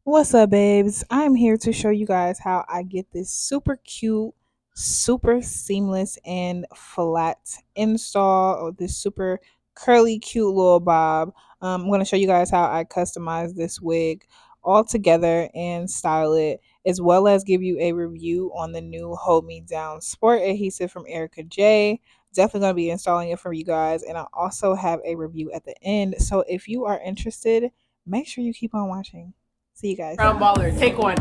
What's up, babes? I'm here to show you guys how I get this super cute, super seamless, and flat install or this super curly, cute little bob. I'm going to show you guys how I customize this wig all together and style it, as well as give you a review on the new Hold Me Down Sport Adhesive from Ericka J. Definitely going to be installing it for you guys, and I also have a review at the end. So if you are interested, make sure you keep on watching. See you guys. Brown baller, take one.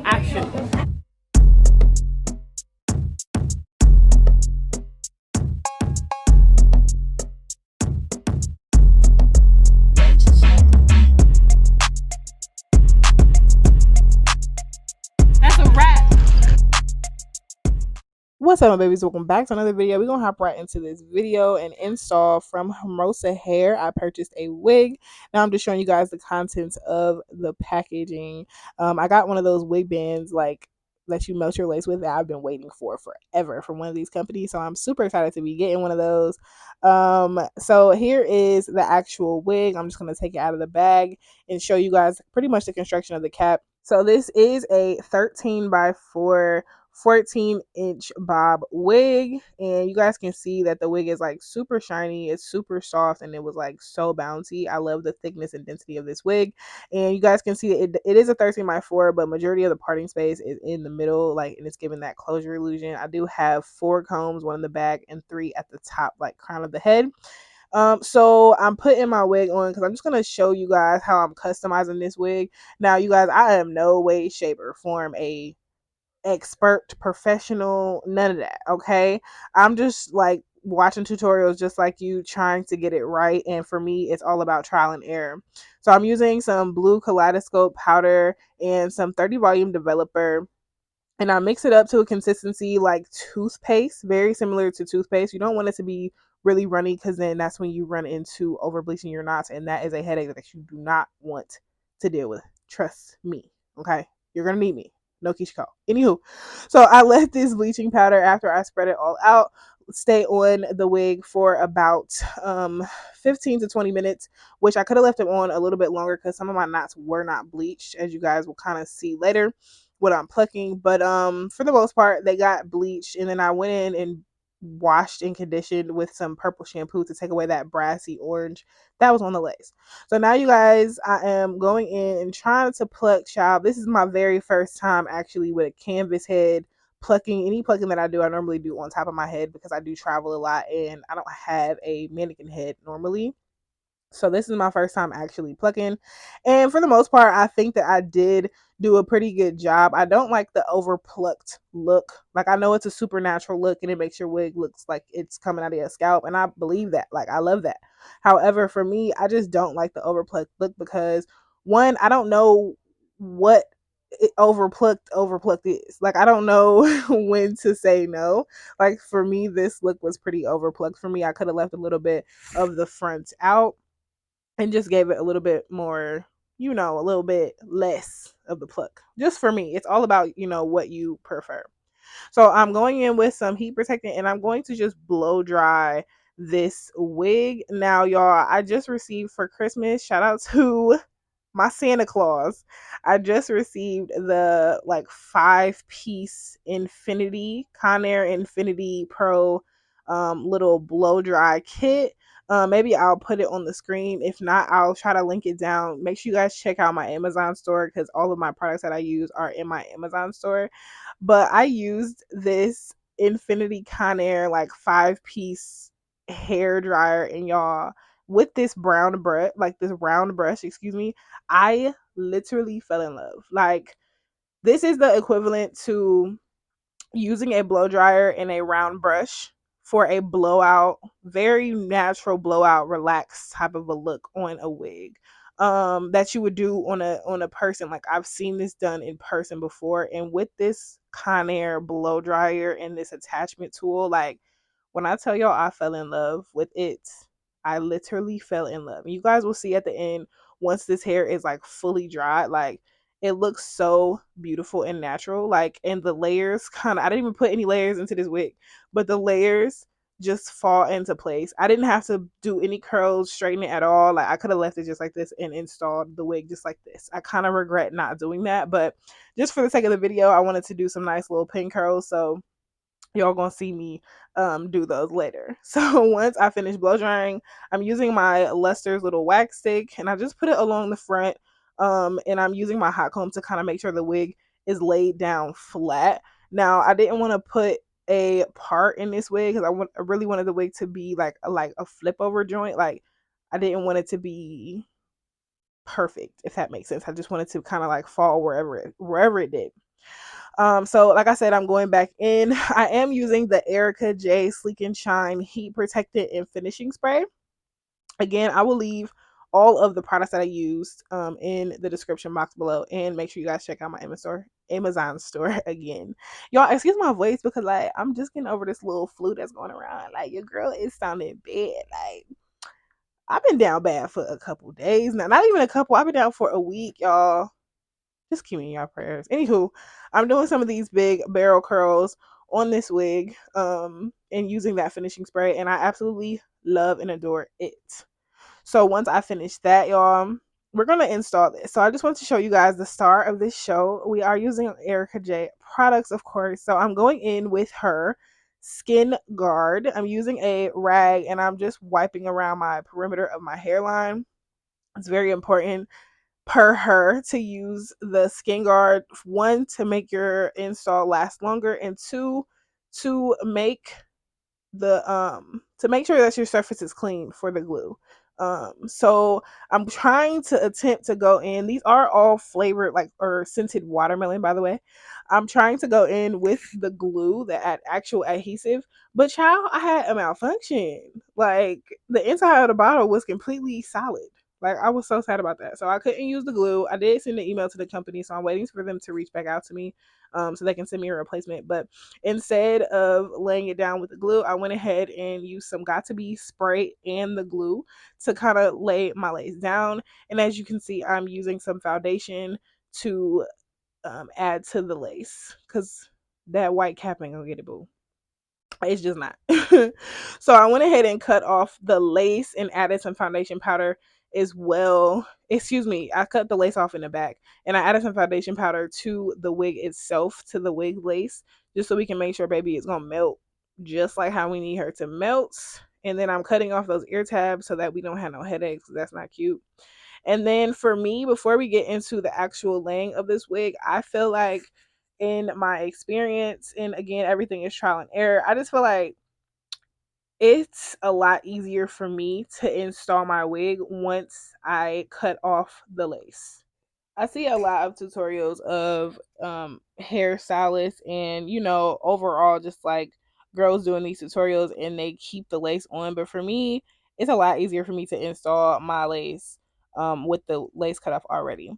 Action. That's a wrap. What's up, my babies? Welcome back to another video. We're gonna hop right into this video and install from Hermosa Hair. I purchased a wig. Now I'm just showing you guys the contents of the packaging. I got one of those wig bands like that you melt your lace with that I've been waiting for forever from one of these companies. So I'm super excited to be getting one of those. So here is the actual wig. I'm just gonna take it out of the bag and show you guys pretty much the construction of the cap. So this is a 13 by 4 14-inch bob wig, and you guys can see that the wig is like super shiny, it's super soft, and it was like so bouncy. I love the thickness and density of this wig, and you guys can see it is a 13 by 4, but majority of the parting space is in the middle, like, and it's giving that closure illusion. I do have 4 combs, one in the back and 3 at the top, like crown of the head. So I'm putting my wig on because I'm just gonna show you guys how I'm customizing this wig. Now, you guys, I am no way, shape, or form a expert, professional, none of that. Okay, I'm just like watching tutorials just like you, trying to get it right, and for me it's all about trial and error. So I'm using some blue kaleidoscope powder and some 30 volume developer, and I mix it up to a consistency like toothpaste, very similar to toothpaste. You don't want it to be really runny because then that's when you run into over bleaching your knots, and that is a headache that you do not want to deal with. Trust me. Okay, you're gonna need me. No Kishiko. Anywho, so I let this bleaching powder, after I spread it all out, stay on the wig for about 15 to 20 minutes, which I could have left it on a little bit longer because some of my knots were not bleached, as you guys will kind of see later what I'm plucking. But for the most part, they got bleached, and then I went in and washed and conditioned with some purple shampoo to take away that brassy orange that was on the lace. So now, you guys, I am going in and trying to pluck, child. This is my very first time actually with a canvas head plucking. Any plucking that I do, I normally do on top of my head because I do travel a lot and I don't have a mannequin head normally. So this is my first time actually plucking. And for the most part, I think that I did do a pretty good job. I don't like the over plucked look. Like, I know it's a supernatural look and it makes your wig looks like it's coming out of your scalp. And I believe that. Like, I love that. However, for me, I just don't like the over plucked look because, one, I don't know what overplucked is. Like, I don't know when to say no. Like, for me, this look was pretty overplucked. For me, I could have left a little bit of the front out and just gave it a little bit more, a little bit less of the pluck. Just for me, it's all about, what you prefer. So I'm going in with some heat protectant and I'm going to just blow dry this wig. Now, y'all, I just received for Christmas, shout out to my Santa Claus. I just received the like 5-piece Infinity Conair Infinity Pro little blow dry kit. Maybe I'll put it on the screen. If not, I'll try to link it down. Make sure you guys check out my Amazon store because all of my products that I use are in my Amazon store. But I used this Infinity Conair like 5-piece hair dryer, and y'all, with this brown brush, like this round brush, excuse me, I literally fell in love. Like, this is the equivalent to using a blow dryer and a round brush for a blowout, very natural blowout, relaxed type of a look on a wig. That you would do on a person. Like, I've seen this done in person before, and with this Conair blow dryer and this attachment tool, like, when I tell y'all I fell in love with it, I literally fell in love. You guys will see at the end, once this hair is like fully dried, like, it looks so beautiful and natural. Like, and the layers kind of, I didn't even put any layers into this wig, but the layers just fall into place. I didn't have to do any curls, straighten it at all. Like I could have left it just like this and installed the wig just like this. I kind of regret not doing that, but just for the sake of the video, I wanted to do some nice little pin curls. So y'all gonna see me do those later. So once I finish blow drying, I'm using my Lester's little wax stick and I just put it along the front, and I'm using my hot comb to kind of make sure the wig is laid down flat. Now I didn't want to put a part in this wig because I really wanted the wig to be like a flip over joint. Like I didn't want it to be perfect, if that makes sense. I just wanted to kind of like fall wherever it did. So like I said, I'm going back in. I am using the Ericka J Sleek and Shine Heat Protectant and Finishing Spray. Again, I will leave all of the products that I used in the description box below, and make sure you guys check out my Amazon store again. Y'all, excuse my voice because like I'm just getting over this little flu that's going around. Like your girl is sounding bad. Like I've been down bad for a couple days now. Not even a couple. I've been down for a week, y'all. Just keep me in your prayers. Anywho, I'm doing some of these big barrel curls on this wig, and using that finishing spray, and I absolutely love and adore it. So once I finish that, y'all, we're gonna install this. So I just want to show you guys the star of this show. We are using Ericka J products, of course. So I'm going in with her skin guard. I'm using a rag and I'm just wiping around my perimeter of my hairline. It's very important per her to use the skin guard, one, to make your install last longer, and two, to make to make sure that your surface is clean for the glue. So I'm trying to attempt to go in. These are all flavored like or scented watermelon, by the way. I'm trying to go in with the glue, the actual adhesive, but child, I had a malfunction. Like the inside of the bottle was completely solid. Like I was so sad about that. So I couldn't use the glue. I did send an email to the company, so I'm waiting for them to reach back out to me, so they can send me a replacement. But instead of laying it down with the glue, I went ahead and used some Got to Be spray and the glue to kind of lay my lace down. And as you can see, I'm using some foundation to add to the lace because that white cap ain't gonna get it, boo. It's just not. So I went ahead and cut off the lace and added some foundation powder as well. Excuse me, I cut the lace off in the back and I added some foundation powder to the wig itself, to the wig lace, just so we can make sure baby is gonna melt just like how we need her to melt. And then I'm cutting off those ear tabs so that we don't have no headaches, because that's not cute. And then for me, before we get into the actual laying of this wig, I feel like in my experience, and again, everything is trial and error, I just feel like it's a lot easier for me to install my wig once I cut off the lace. I see a lot of tutorials of hairstylists and overall just like girls doing these tutorials and they keep the lace on, but for me it's a lot easier for me to install my lace with the lace cut off already.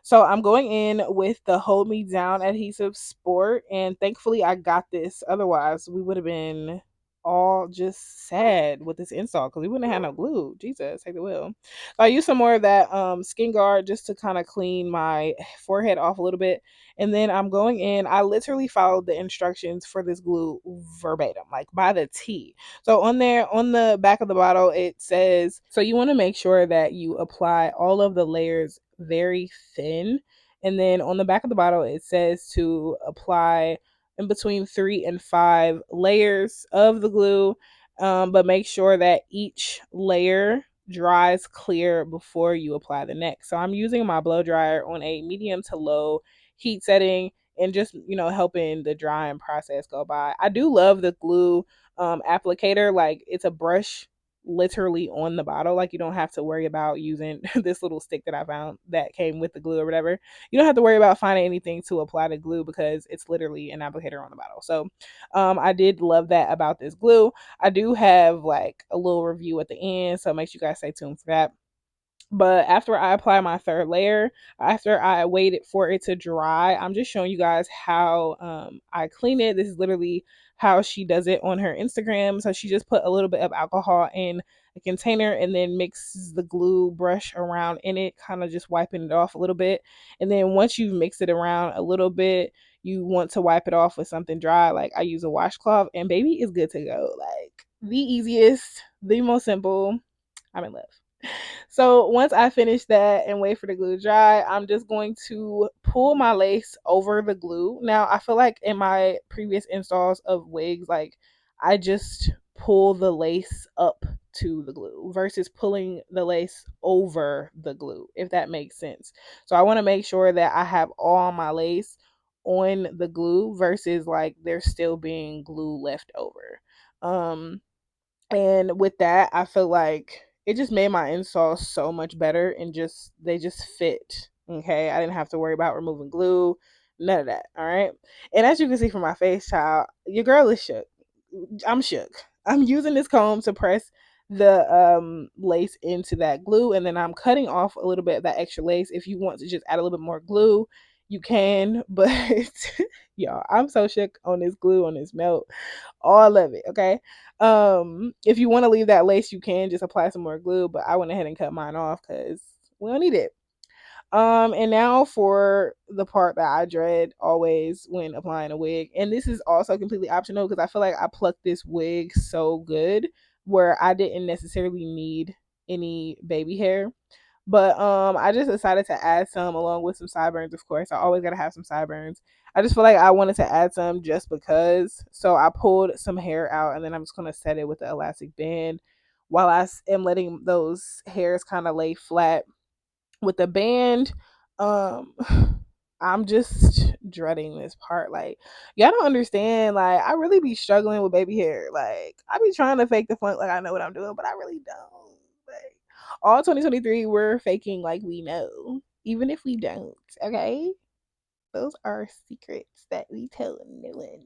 So I'm going in with the Hold Me Down Adhesive Sport, and thankfully I got this. Otherwise we would have been all just sad with this install because we wouldn't have had no glue. Jesus, take the wheel. So I use some more of that skin guard just to kind of clean my forehead off a little bit. And then I'm going in. I literally followed the instructions for this glue verbatim, like by the T. So on there, on the back of the bottle, it says, so you want to make sure that you apply all of the layers very thin. And then on the back of the bottle, it says to apply in between 3 and 5 layers of the glue, but make sure that each layer dries clear before you apply the next. So I'm using my blow dryer on a medium to low heat setting and just, helping the drying process go by. I do love the glue applicator. Like it's a brush literally on the bottle. Like you don't have to worry about using this little stick that I found that came with the glue or whatever. You don't have to worry about finding anything to apply the glue because it's literally an applicator on the bottle. So I did love that about this glue. I do have like a little review at the end, so make sure you guys stay tuned for that. But after I apply my third layer, after I waited for it to dry, I'm just showing you guys how I clean it. This is literally how she does it on her Instagram. So she just put a little bit of alcohol in a container and then mixes the glue brush around in it, kind of just wiping it off a little bit. And then once you've mixed it around a little bit, you want to wipe it off with something dry, like I use a washcloth and baby is good to go. Like the easiest, the most simple. I'm in love. So once I finish that and wait for the glue to dry, I'm just going to pull my lace over the glue. Now I feel like in my previous installs of wigs, like I just pull the lace up to the glue versus pulling the lace over the glue, if that makes sense. So I want to make sure that I have all my lace on the glue versus like there's still being glue left over. And with that, I feel like it just made my install so much better and just they just fit. Okay. I didn't have to worry about removing glue, none of that. All right. And as you can see from my face, child, your girl is shook. I'm shook. I'm using this comb to press the lace into that glue, and then I'm cutting off a little bit of that extra lace. If you want to just add a little bit more glue, you can, but y'all, I'm so shook on this glue, on this melt, all of it. Okay. If you want to leave that lace, you can just apply some more glue, but I went ahead and cut mine off because we don't need it. And now for the part that I dread always when applying a wig. And this is also completely optional because I feel like I plucked this wig so good where I didn't necessarily need any baby hair. But I just decided to add some along with some sideburns, of course. I always gotta have some sideburns. I just feel like I wanted to add some just because. So I pulled some hair out and then I'm just gonna set it with the elastic band while am letting those hairs kind of lay flat with the band. um I'm just dreading this part. Like, y'all don't understand. Like, I really be struggling with baby hair. Like, I be trying to fake the funk like I know what I'm doing, but I really don't. Like, all 2023, we're faking like we know, even if we don't. Okay, those are secrets that we tell no one.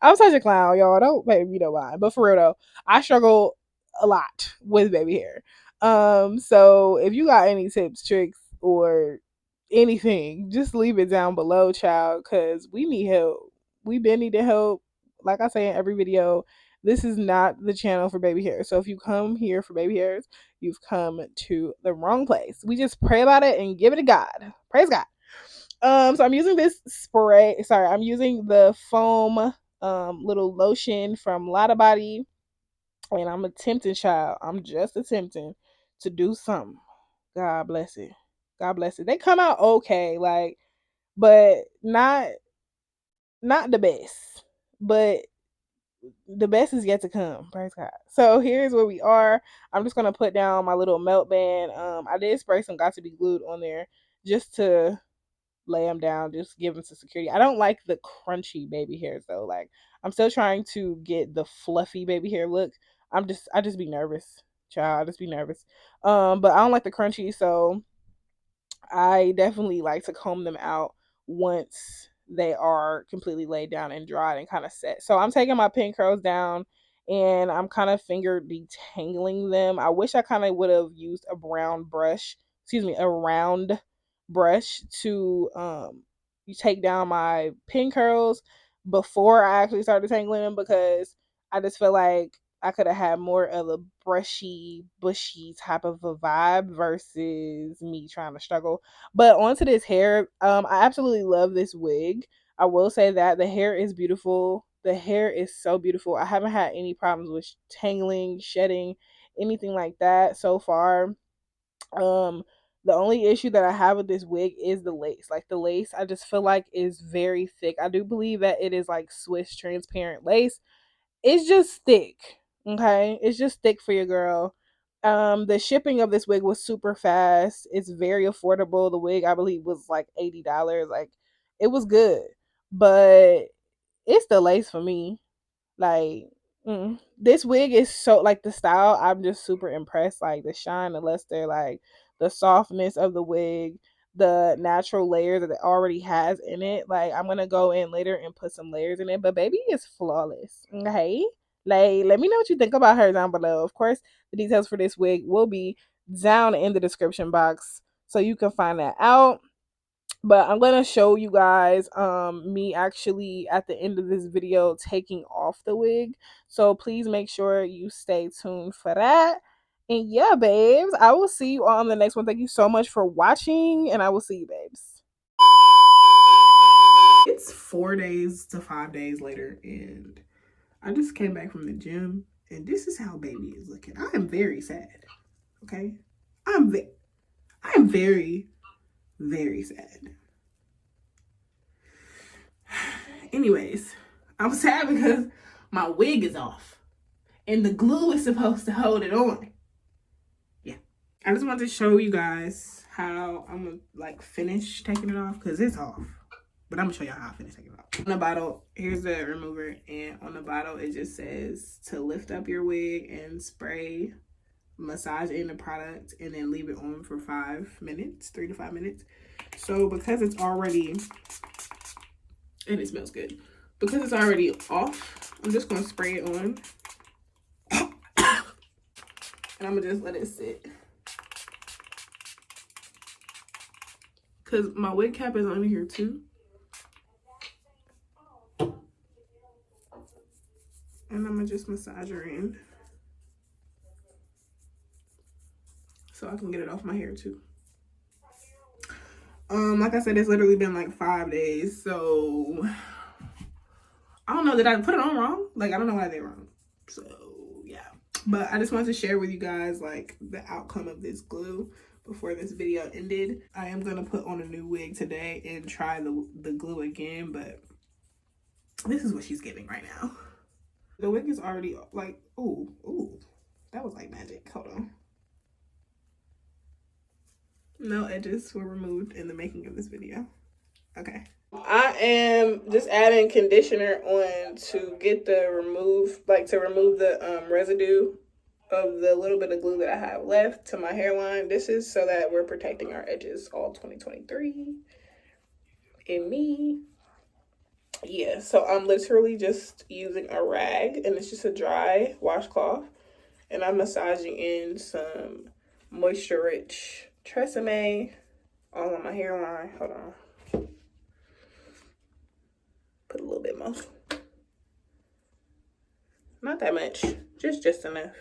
I'm such a clown, y'all. Don't pay me no mind. But for real though, I struggle a lot with baby hair. So if you got any tips, tricks, or anything, just leave it down below, child, because we need help. We been needing help. Like I say in every video, this is not the channel for baby hair. So if you come here for baby hairs, you've come to the wrong place. We just pray about it and give it to God. Praise God. So I'm using this spray. Sorry, I'm using the foam little lotion from Lotta Body, and I'm attempting, child. I'm just attempting to do something. God bless it. God bless it. They come out okay, like, but not the best. But the best is yet to come. Praise God. So here's where we are. I'm just gonna put down my little melt band. I did spray some got to be glued on there just to lay them down, just give them some security. I don't like the crunchy baby hairs though. Like, I'm still trying to get the fluffy baby hair look. I just be nervous, child. I just be nervous. But I don't like the crunchy, so I definitely like to comb them out once they are completely laid down and dried and kind of set. So I'm taking my pin curls down and I'm kind of finger detangling them. I wish I kind of would have used a brown brush, excuse me, a round brush to take down my pin curls before I actually started tangling them, because I just feel like I could have had more of a brushy, bushy type of a vibe versus me trying to struggle. But onto this hair, I absolutely love this wig. I will say that the hair is beautiful. The hair is so beautiful. I haven't had any problems with tangling, shedding, anything like that so far. Um, the only issue that I have with this wig is the lace. Like, the lace, I just feel like is very thick. I do believe that it is like Swiss transparent lace. It's just thick. Okay, it's just thick for your girl. The shipping of this wig was super fast. It's very affordable. The wig, I believe, was like $80. Like, it was good, but it's the lace for me. Like, this wig is so, like, the style, I'm just super impressed. Like, the shine, the luster, like the softness of the wig, the natural layers that it already has in it. Like, I'm gonna go in later and put some layers in it, but baby is flawless. Okay, like, let me know what you think about her down below. Of course, the details for this wig will be down in the description box, so you can find that out. But I'm gonna show you guys me actually at the end of this video taking off the wig, so please make sure you stay tuned for that. And yeah, babes, I will see you on the next one. Thank you so much for watching, and I will see you, babes. It's 4 days to 5 days later, and I just came back from the gym, and this is how baby is looking. I am very sad. Okay, I am very, very sad. Anyways, I'm sad because my wig is off, and the glue is supposed to hold it on. Yeah, I just wanted to show you guys how I'm gonna like finish taking it off because it's off. But I'm gonna show y'all how I finish taking it off. On the bottle, here's the remover, and on the bottle it just says to lift up your wig and spray, massage in the product, and then leave it on for 5 minutes, 3 to 5 minutes. So because it's already, and it smells good, because it's already off, I'm just gonna spray it on, and I'm gonna just let it sit. Cause my wig cap is on here too. And I'm gonna just massage her in so I can get it off my hair too. Like I said, it's literally been like 5 days, so I don't know, did I put it on wrong? Like, I don't know what I did wrong. So yeah, but I just wanted to share with you guys like the outcome of this glue before this video ended. I am gonna put on a new wig today and try the glue again, but this is what she's giving right now. The wig is already like, ooh, that was like magic. Hold on. No edges were removed in the making of this video. Okay. I am just adding conditioner on to get the remove the residue of the little bit of glue that I have left to my hairline. This is so that we're protecting our edges all 2023. And me. Yeah, so I'm literally just using a rag, and it's just a dry washcloth, and I'm massaging in some moisture rich Tresemme all on my hairline. Hold on. Put a little bit more. Not that much. Just enough.